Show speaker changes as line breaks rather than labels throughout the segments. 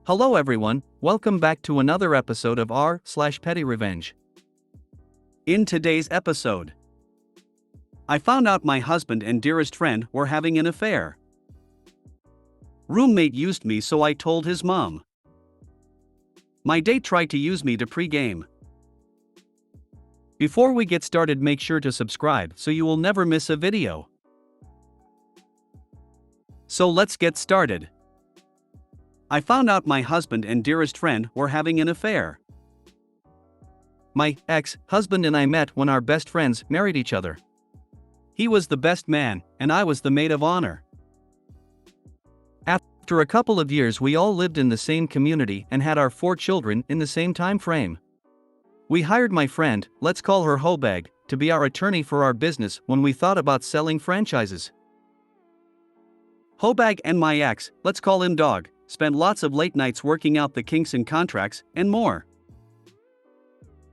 Hello everyone, welcome back to another episode of r/PettyRevenge. In today's episode, I found out my husband and dearest friend were having an affair. Roommate used me so I told his mom. My date tried to use me to pre-game. Before we get started, make sure to subscribe so you will never miss a video. So let's get started. I found out my husband and dearest friend were having an affair. My ex-husband and I met when our best friends married each other. He was the best man, and I was the maid of honor. After a couple of years, we all lived in the same community and had our 4 children in the same time frame. We hired my friend, let's call her Hobag, to be our attorney for our business when we thought about selling franchises. Hobag and my ex, let's call him Dog, spent lots of late nights working out the kinks in contracts and more.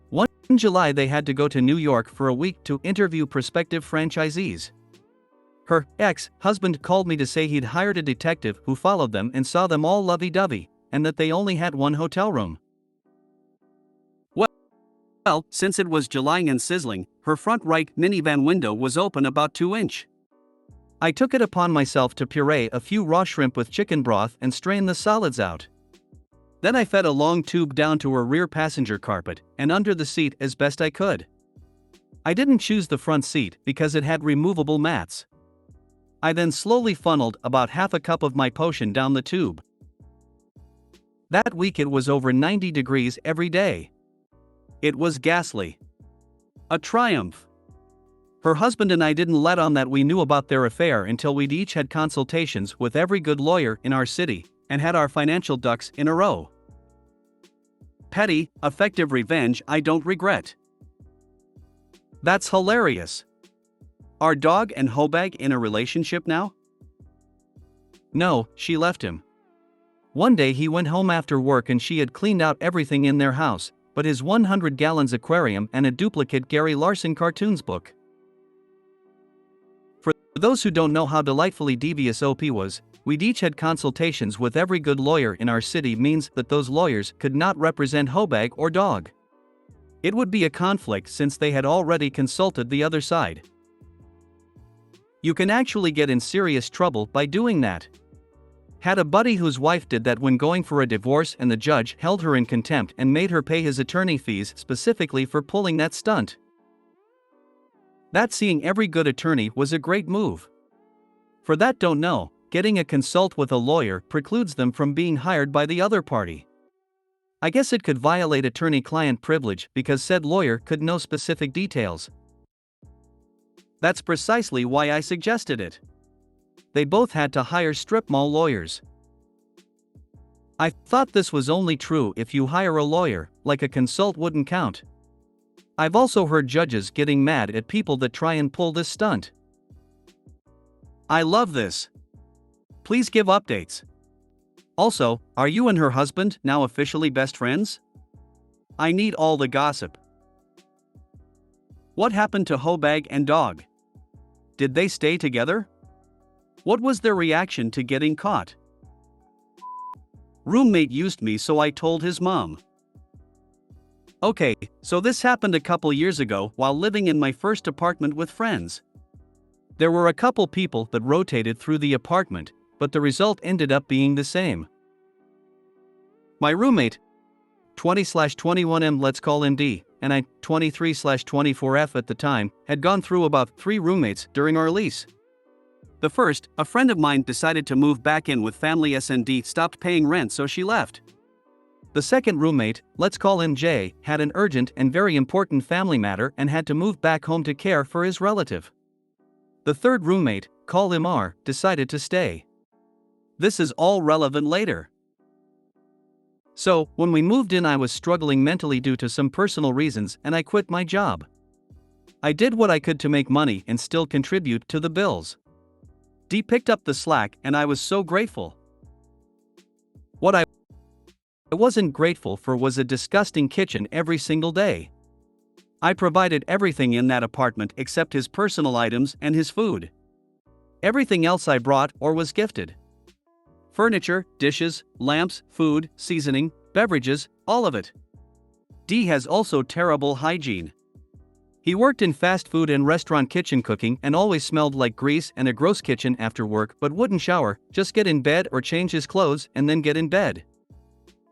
One July they had to go to New York for a week to interview prospective franchisees. Her ex-husband called me to say he'd hired a detective who followed them and saw them all lovey-dovey, and that they only had one hotel room. Well, since it was July and sizzling, her front right minivan window was open about 2-inch. I took it upon myself to puree a few raw shrimp with chicken broth and strain the solids out. Then I fed a long tube down to her rear passenger carpet and under the seat as best I could. I didn't choose the front seat because it had removable mats. I then slowly funneled about half a cup of my potion down the tube. That week it was over 90 degrees every day. It was ghastly. A triumph. Her husband and I didn't let on that we knew about their affair until we'd each had consultations with every good lawyer in our city and had our financial ducks in a row. Petty, effective revenge I don't regret. That's hilarious. Are Dog and Hobag in a relationship now? No, she left him. One day he went home after work and she had cleaned out everything in their house, but his 100 gallons aquarium and a duplicate Gary Larson cartoons book. For those who don't know how delightfully devious OP was, we'd each had consultations with every good lawyer in our city means that those lawyers could not represent Hobag or Dog. It would be a conflict since they had already consulted the other side. You can actually get in serious trouble by doing that. Had a buddy whose wife did that when going for a divorce, and the judge held her in contempt and made her pay his attorney fees specifically for pulling that stunt. That seeing every good attorney was a great move. For that don't know, getting a consult with a lawyer precludes them from being hired by the other party. I guess it could violate attorney-client privilege because said lawyer could know specific details. That's precisely why I suggested it. They both had to hire strip mall lawyers. I thought this was only true if you hire a lawyer, like a consult wouldn't count. I've also heard judges getting mad at people that try and pull this stunt. I love this. Please give updates. Also, are you and her husband now officially best friends? I need all the gossip. What happened to Hobag and Dog? Did they stay together? What was their reaction to getting caught? Roommate used me so I told his mom. Okay, so this happened a couple years ago while living in my first apartment with friends. There were a couple people that rotated through the apartment, but the result ended up being the same. My roommate, 20/21M, let's call him D, and I, 23/24F at the time, had gone through about 3 roommates during our lease. The first, a friend of mine, decided to move back in with family S&D, stopped paying rent so she left. The second roommate, let's call him J, had an urgent and very important family matter and had to move back home to care for his relative. The third roommate, call him R, decided to stay. This is all relevant later. So, when we moved in, I was struggling mentally due to some personal reasons and I quit my job. I did what I could to make money and still contribute to the bills. D picked up the slack and I was so grateful. What I wasn't grateful for was a disgusting kitchen every single day. I provided everything in that apartment except his personal items and his food. Everything else I brought or was gifted. Furniture, dishes, lamps, food, seasoning, beverages, all of it. D has also terrible hygiene. He worked in fast food and restaurant kitchen cooking and always smelled like grease and a gross kitchen after work, but wouldn't shower, just get in bed or change his clothes and then get in bed.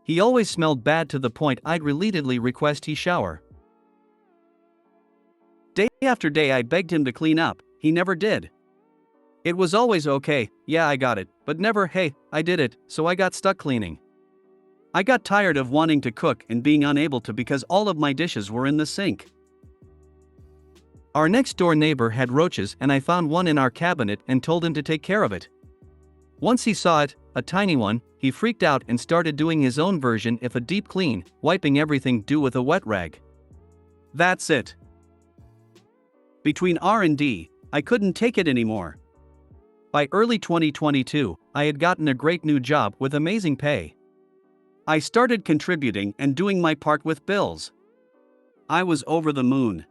He always smelled bad to the point I'd repeatedly request he shower. Day after day I begged him to clean up, he never did. It was always okay, yeah I got it, but never hey, I did it, so I got stuck cleaning. I got tired of wanting to cook and being unable to because all of my dishes were in the sink. Our next door neighbor had roaches and I found one in our cabinet and told him to take care of it. Once he saw it, a tiny one, he freaked out and started doing his own version of a deep clean, wiping everything due with a wet rag. That's it. Between R and D, I couldn't take it anymore. By early 2022, I had gotten a great new job with amazing pay. I started contributing and doing my part with bills. I was over the moon.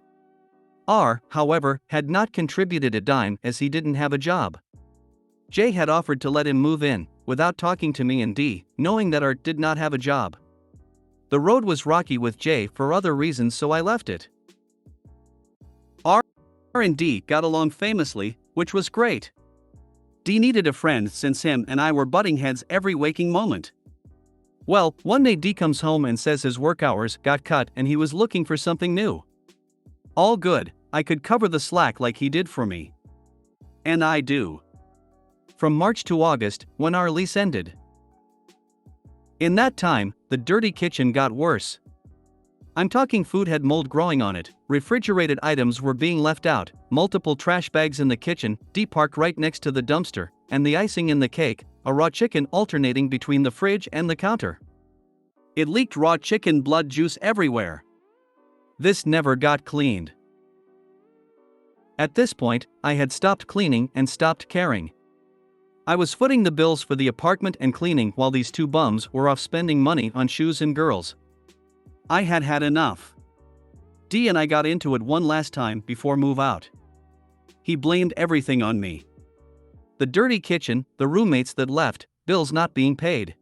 R, however, had not contributed a dime as he didn't have a job. J had offered to let him move in, without talking to me and D, knowing that R did not have a job. The road was rocky with J for other reasons, so I left it. R and D got along famously, which was great. D needed a friend since him and I were butting heads every waking moment. Well, one day D comes home and says his work hours got cut and he was looking for something new. All good, I could cover the slack like he did for me. And I do. From March to August, when our lease ended. In that time, the dirty kitchen got worse. I'm talking food had mold growing on it, refrigerated items were being left out, multiple trash bags in the kitchen, D parked right next to the dumpster, and the icing in the cake, a raw chicken alternating between the fridge and the counter. It leaked raw chicken blood juice everywhere. This never got cleaned. At this point, I had stopped cleaning and stopped caring. I was footing the bills for the apartment and cleaning while these two bums were off spending money on shoes and girls. I had had enough. D and I got into it one last time before move out. He blamed everything on me. The dirty kitchen, the roommates that left, bills not being paid.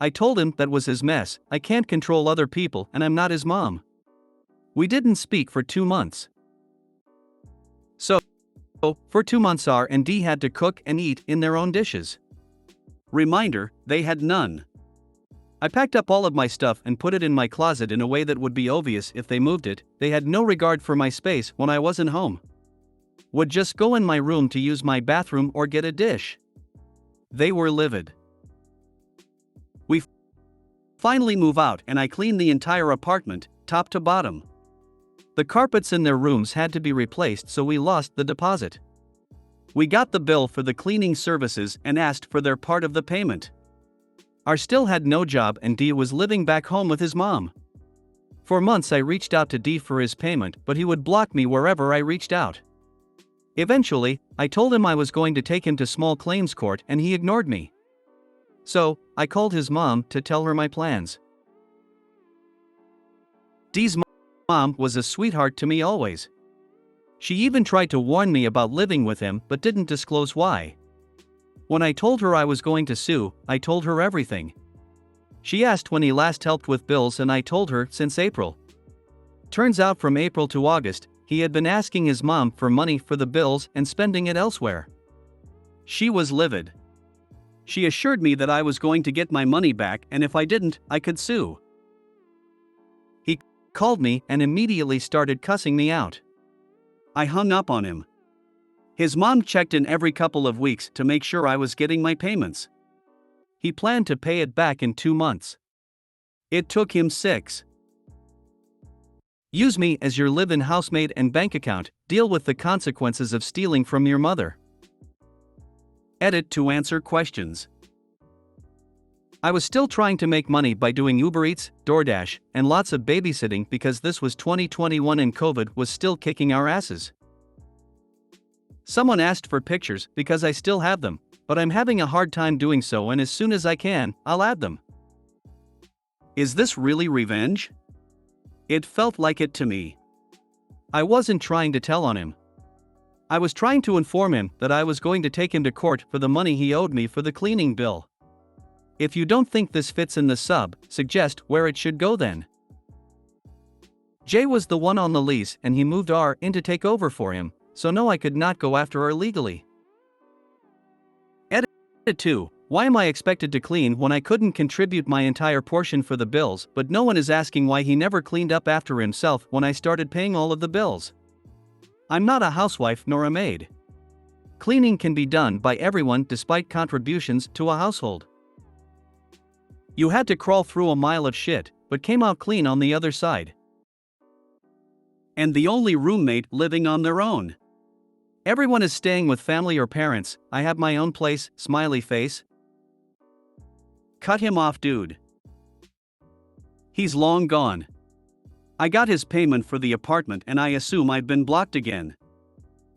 I told him that was his mess, I can't control other people and I'm not his mom. We didn't speak for 2 months. So, for 2 months R and D had to cook and eat in their own dishes. Reminder, they had none. I packed up all of my stuff and put it in my closet in a way that would be obvious if they moved it. They had no regard for my space when I wasn't home. Would just go in my room to use my bathroom or get a dish. They were livid. We finally move out and I cleaned the entire apartment, top to bottom. The carpets in their rooms had to be replaced, so we lost the deposit. We got the bill for the cleaning services and asked for their part of the payment. R still had no job and D was living back home with his mom. For months I reached out to D for his payment, but he would block me wherever I reached out. Eventually, I told him I was going to take him to small claims court and he ignored me. So, I called his mom to tell her my plans. D's mom was a sweetheart to me always. She even tried to warn me about living with him but didn't disclose why. When I told her I was going to sue, I told her everything. She asked when he last helped with bills and I told her since April. Turns out from April to August, he had been asking his mom for money for the bills and spending it elsewhere. She was livid. She assured me that I was going to get my money back and if I didn't, I could sue. He called me and immediately started cussing me out. I hung up on him. His mom checked in every couple of weeks to make sure I was getting my payments. He planned to pay it back in 2 months. It took him 6. Use me as your live-in housemaid and bank account, deal with the consequences of stealing from your mother. Edit to answer questions. I was still trying to make money by doing Uber Eats, DoorDash, and lots of babysitting because this was 2021 and COVID was still kicking our asses. Someone asked for pictures because I still have them, but I'm having a hard time doing so and as soon as I can, I'll add them. Is this really revenge? It felt like it to me. I wasn't trying to tell on him. I was trying to inform him that I was going to take him to court for the money he owed me for the cleaning bill. If you don't think this fits in the sub, suggest where it should go then. J was the one on the lease and he moved R in to take over for him, so no, I could not go after her legally. Edit 2. Why am I expected to clean when I couldn't contribute my entire portion for the bills, but no one is asking why he never cleaned up after himself when I started paying all of the bills? I'm not a housewife nor a maid. Cleaning can be done by everyone despite contributions to a household. You had to crawl through a mile of shit, but came out clean on the other side. And the only roommate living on their own. Everyone is staying with family or parents. I have my own place, smiley face. Cut him off, dude. He's long gone. I got his payment for the apartment and I assume I've been blocked again.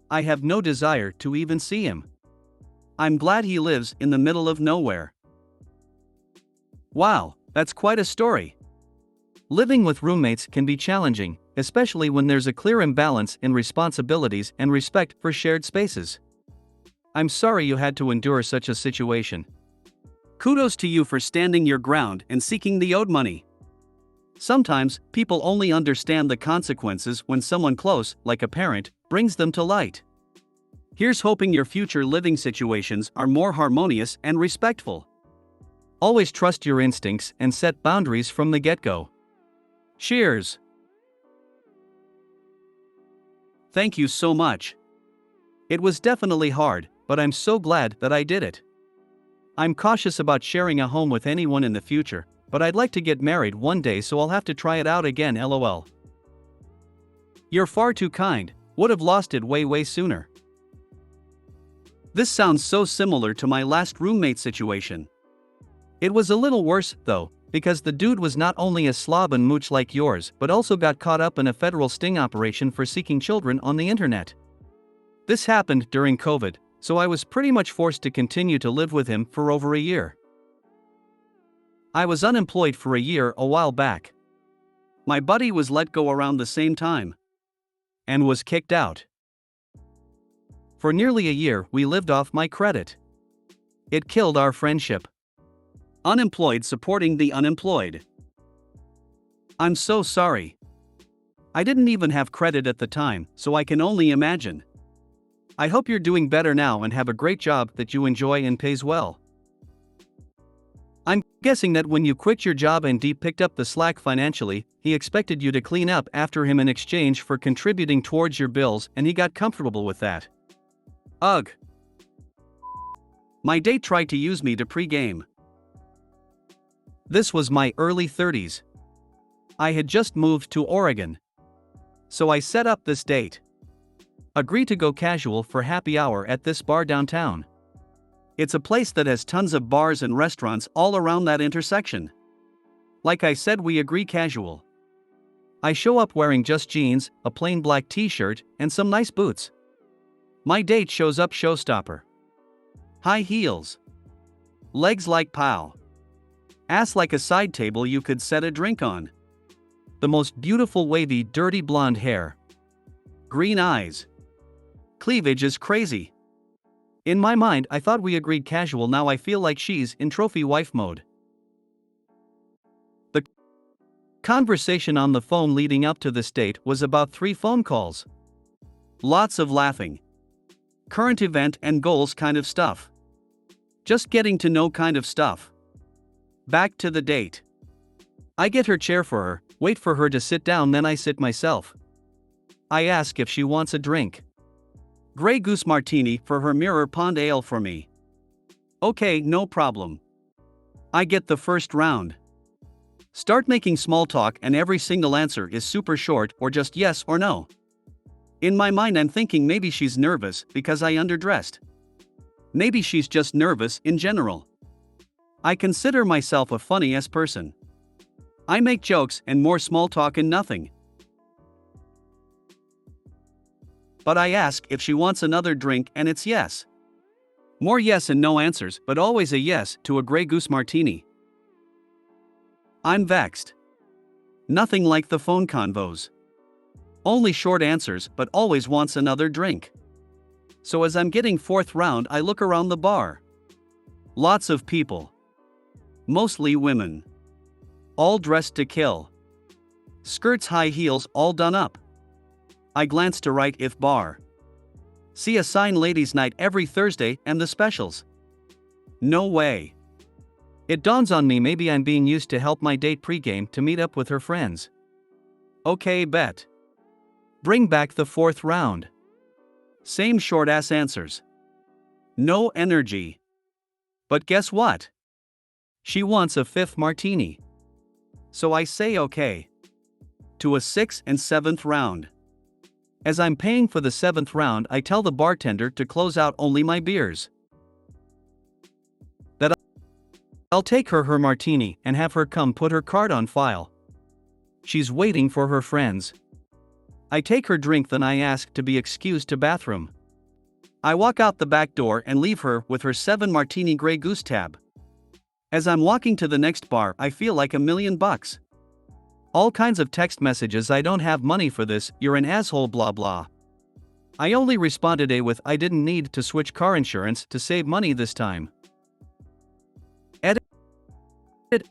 I have no desire to even see him. I'm glad he lives in the middle of nowhere. Wow, that's quite a story. Living with roommates can be challenging, especially when there's a clear imbalance in responsibilities and respect for shared spaces. I'm sorry you had to endure such a situation. Kudos to you for standing your ground and seeking the owed money. Sometimes, people only understand the consequences when someone close, like a parent, brings them to light. Here's hoping your future living situations are more harmonious and respectful. Always trust your instincts and set boundaries from the get-go. Cheers! Thank you so much. It was definitely hard, but I'm so glad that I did it. I'm cautious about sharing a home with anyone in the future, but I'd like to get married one day, so I'll have to try it out again, lol. You're far too kind, would have lost it way sooner. This sounds so similar to my last roommate situation. It was a little worse, though, because the dude was not only a slob and mooch like yours, but also got caught up in a federal sting operation for seeking children on the internet. This happened during COVID, so I was pretty much forced to continue to live with him for over a year. I was unemployed for a year a while back. My buddy was let go around the same time. And was kicked out. For nearly a year we lived off my credit. It killed our friendship. Unemployed supporting the unemployed. I'm so sorry. I didn't even have credit at the time, so I can only imagine. I hope you're doing better now and have a great job that you enjoy and pays well. I'm guessing that when you quit your job and D picked up the slack financially, he expected you to clean up after him in exchange for contributing towards your bills, and he got comfortable with that. Ugh. My date tried to use me to pre-game. This was my early 30s. I had just moved to Oregon. So I set up this date. Agreed to go casual for happy hour at this bar downtown. It's a place that has tons of bars and restaurants all around that intersection. Like I said, we agree casual. I show up wearing just jeans, a plain black t-shirt, and some nice boots. My date shows up showstopper. High heels. Legs like pow. Ass like a side table you could set a drink on. The most beautiful wavy dirty blonde hair. Green eyes. Cleavage is crazy. In my mind I thought we agreed casual, now I feel like she's in trophy wife mode. The conversation on the phone leading up to this date was about 3 phone calls. Lots of laughing. Current event and goals kind of stuff. Just getting to know kind of stuff. Back to the date. I get her chair for her, wait for her to sit down, then I sit myself. I ask if she wants a drink. Grey Goose Martini for her, Mirror Pond Ale for me. Okay, no problem. I get the first round. Start making small talk and every single answer is super short or just yes or no. In my mind I'm thinking maybe she's nervous because I underdressed. Maybe she's just nervous in general. I consider myself a funny-ass person. I make jokes and more small talk and nothing. But I ask if she wants another drink and it's yes. More yes and no answers, but always a yes to a Grey Goose Martini. I'm vexed. Nothing like the phone convos. Only short answers, but always wants another drink. So as I'm getting 4th round I look around the bar. Lots of people. Mostly women. All dressed to kill. Skirts, high heels, all done up. I glance to right if bar. See a sign ladies night every Thursday and the specials. No way. It dawns on me maybe I'm being used to help my date pregame to meet up with her friends. Okay, bet. Bring back the fourth round. Same short ass answers. No energy. But guess what? She wants a fifth martini. So I say okay. To a sixth and seventh round. As I'm paying for the seventh round, I tell the bartender to close out only my beers. That I'll take her martini and have her come put her card on file. She's waiting for her friends. I take her drink, then I ask to be excused to bathroom. I walk out the back door and leave her with her 7 martini Grey Goose tab. As I'm walking to the next bar, I feel like $1,000,000. All kinds of text messages, I don't have money for this, you're an asshole, blah blah. I only responded with I didn't need to switch car insurance to save money this time.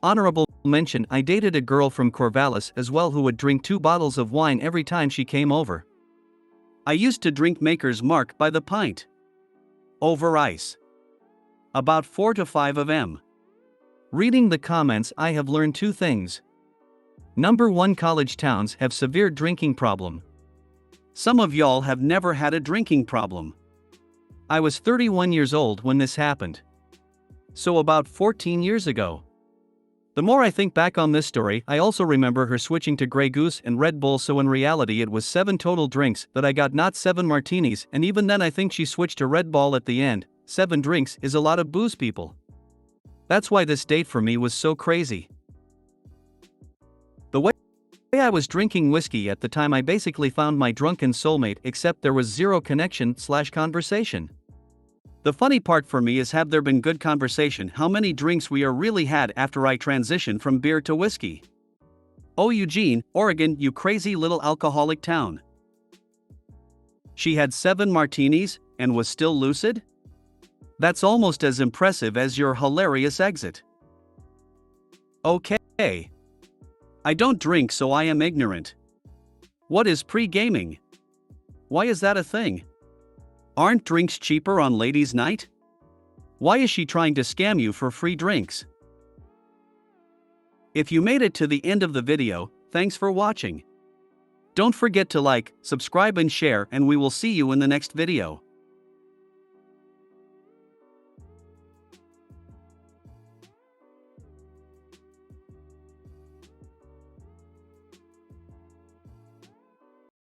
Honorable mention, I dated a girl from Corvallis as well who would drink 2 bottles of wine every time she came over. I used to drink Maker's Mark by the pint. Over ice. About 4 to 5 of them. Reading the comments, I have learned 2 things. Number 1, college towns have severe drinking problem. Some of y'all have never had a drinking problem. I was 31 years old when this happened. So about 14 years ago. The more I think back on this story, I also remember her switching to Grey Goose and Red Bull, so in reality it was 7 total drinks that I got, not 7 martinis, and even then I think she switched to Red Bull at the end. 7 drinks is a lot of booze, people. That's why this date for me was so crazy. The way I was drinking whiskey at the time, I basically found my drunken soulmate, except there was zero connection/conversation. The funny part for me is, have there been good conversation, how many drinks we really had after I transitioned from beer to whiskey. Oh, Eugene, Oregon, you crazy little alcoholic town. She had 7 martinis and was still lucid? That's almost as impressive as your hilarious exit. Okay. I don't drink, so I am ignorant. What is pre-gaming? Why is that a thing? Aren't drinks cheaper on ladies' night? Why is she trying to scam you for free drinks? If you made it to the end of the video, thanks for watching. Don't forget to like, subscribe and share, and we will see you in the next video.